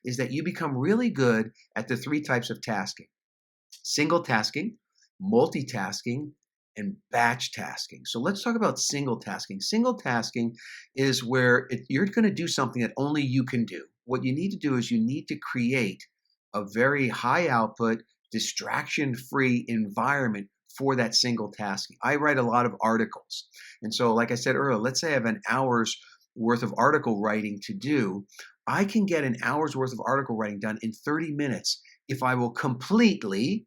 is that you become really good at the three types of tasking: single tasking, multitasking, and batch tasking. So let's talk about single tasking. Single tasking is where you're going to do something that only you can do. What you need to do is you need to create a very high output, distraction free environment for that single tasking. I write a lot of articles. And so, like I said earlier, let's say I have an hour's worth of article writing to do. I can get an hour's worth of article writing done in 30 minutes if I will completely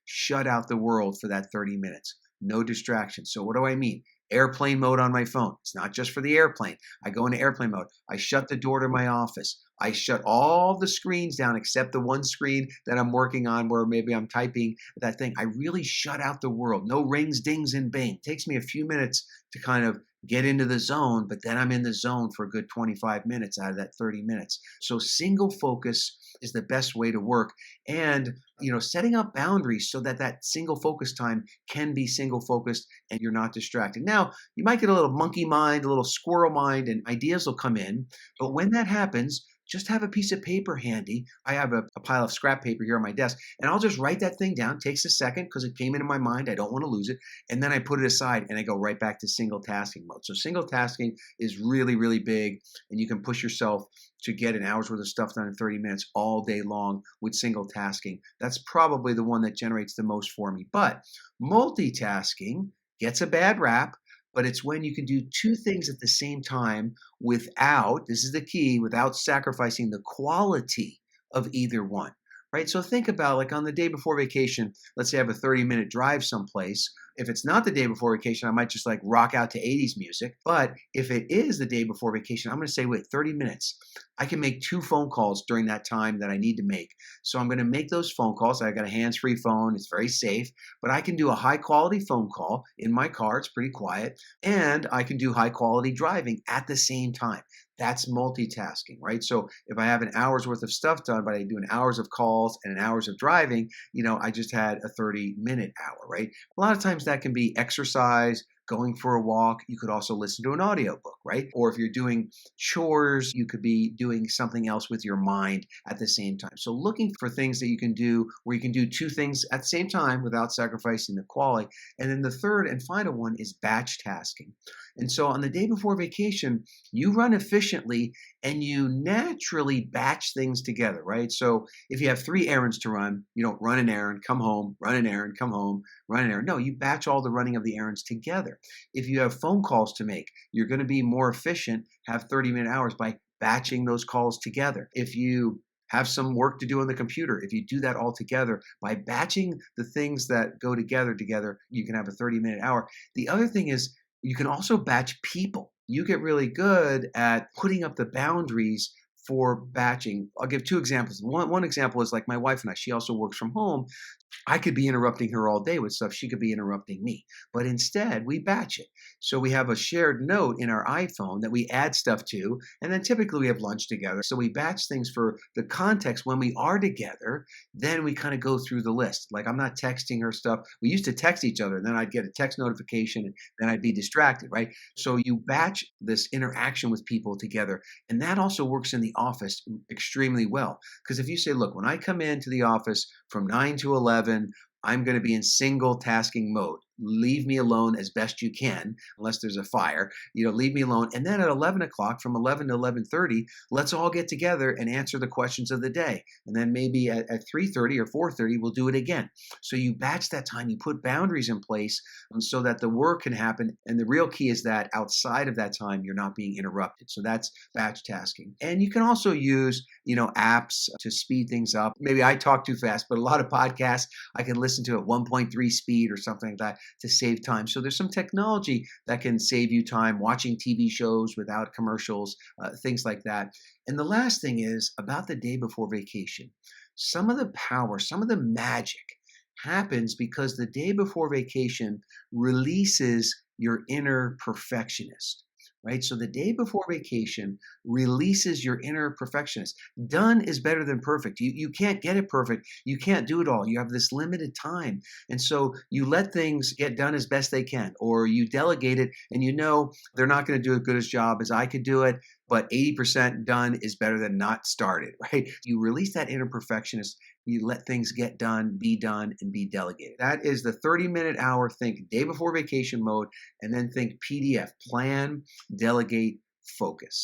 shut out the world for that 30 minutes. No distractions. So what do I mean? Airplane mode on my phone. It's not just for the airplane. I go into airplane mode. I shut the door to my office. I shut all the screens down except the one screen that I'm working on where maybe I'm typing that thing. I really shut out the world. No rings, dings, and bang. It takes me a few minutes to kind of get into the zone, but then I'm in the zone for a good 25 minutes out of that 30 minutes. So single focus is the best way to work. And, setting up boundaries so that that single focus time can be single focused and you're not distracted. Now, you might get a little monkey mind, a little squirrel mind, and ideas will come in. But when that happens, just have a piece of paper handy. I have a pile of scrap paper here on my desk, and I'll just write that thing down. It takes a second because it came into my mind. I don't want to lose it. And then I put it aside and I go right back to single tasking mode. So single tasking is really, really big, and you can push yourself to get an hour's worth of stuff done in 30 minutes all day long with single tasking. That's probably the one that generates the most for me. But multitasking gets a bad rap, but it's when you can do two things at the same time without, this is the key, without sacrificing the quality of either one, right? So think about, like, on the day before vacation, let's say I have a 30-minute drive someplace. If it's not the day before vacation, I might just like rock out to 80s music. But if it is the day before vacation, I'm going to say, wait, 30 minutes. I can make 2 phone calls during that time that I need to make. So I'm going to make those phone calls. I got a hands-free phone. It's very safe, but I can do a high quality phone call in my car. It's pretty quiet. And I can do high quality driving at the same time. That's multitasking, right? So if I have an hour's worth of stuff done, but I do an hours of calls and an hours of driving, I just had a 30-minute hour, right? A lot of times that can be exercise, going for a walk. You could also listen to an audiobook, right? Or if you're doing chores, you could be doing something else with your mind at the same time. So looking for things that you can do where you can do 2 things at the same time without sacrificing the quality. And then the third and final one is batch tasking. And so on the day before vacation, you run efficiently and you naturally batch things together, right? So if you have 3 errands to run, you don't run an errand, come home, run an errand, come home, run an errand. No, you batch all the running of the errands together. If you have phone calls to make, you're going to be more efficient, have 30-minute hours by batching those calls together. If you have some work to do on the computer, if you do that all together by batching the things that go together, you can have a 30-minute hour. The other thing is you can also batch people. You get really good at putting up the boundaries for batching. I'll give 2 examples. One example is like my wife and I. She also works from home. I could be interrupting her all day with stuff. She could be interrupting me. But instead, we batch it. So we have a shared note in our iPhone that we add stuff to, and then typically we have lunch together. So we batch things for the context when we are together. Then we kind of go through the list. Like, I'm not texting her stuff. We used to text each other, and then I'd get a text notification, and then I'd be distracted, right? So you batch this interaction with people together. And that also works in the office extremely well. Because if you say, look, when I come into the office from 9 to 11, I'm going to be in single tasking mode. Leave me alone as best you can, unless there's a fire. Leave me alone. And then at 11 o'clock, from 11 to 11:30, let's all get together and answer the questions of the day. And then maybe at 3:30 or 4:30, we'll do it again. So you batch that time. You put boundaries in place so that the work can happen. And the real key is that outside of that time, you're not being interrupted. So that's batch tasking. And you can also use, apps to speed things up. Maybe I talk too fast, but a lot of podcasts I can listen to at 1.3 speed or something like that to save time. So there's some technology that can save you time watching TV shows without commercials, things like that. And the last thing is about the day before vacation. Some of the power, some of the magic happens because the day before vacation releases your inner perfectionist. Right? So the day before vacation releases your inner perfectionist. Done is better than perfect. You can't get it perfect. You can't do it all. You have this limited time. And so you let things get done as best they can, or you delegate it and they're not going to do as good a job as I could do it. but 80% done is better than not started, right? You release that inner perfectionist, you let things get done, and be delegated. That is the 30-minute hour. Think day before vacation mode, and then think PDF, plan, delegate, focus.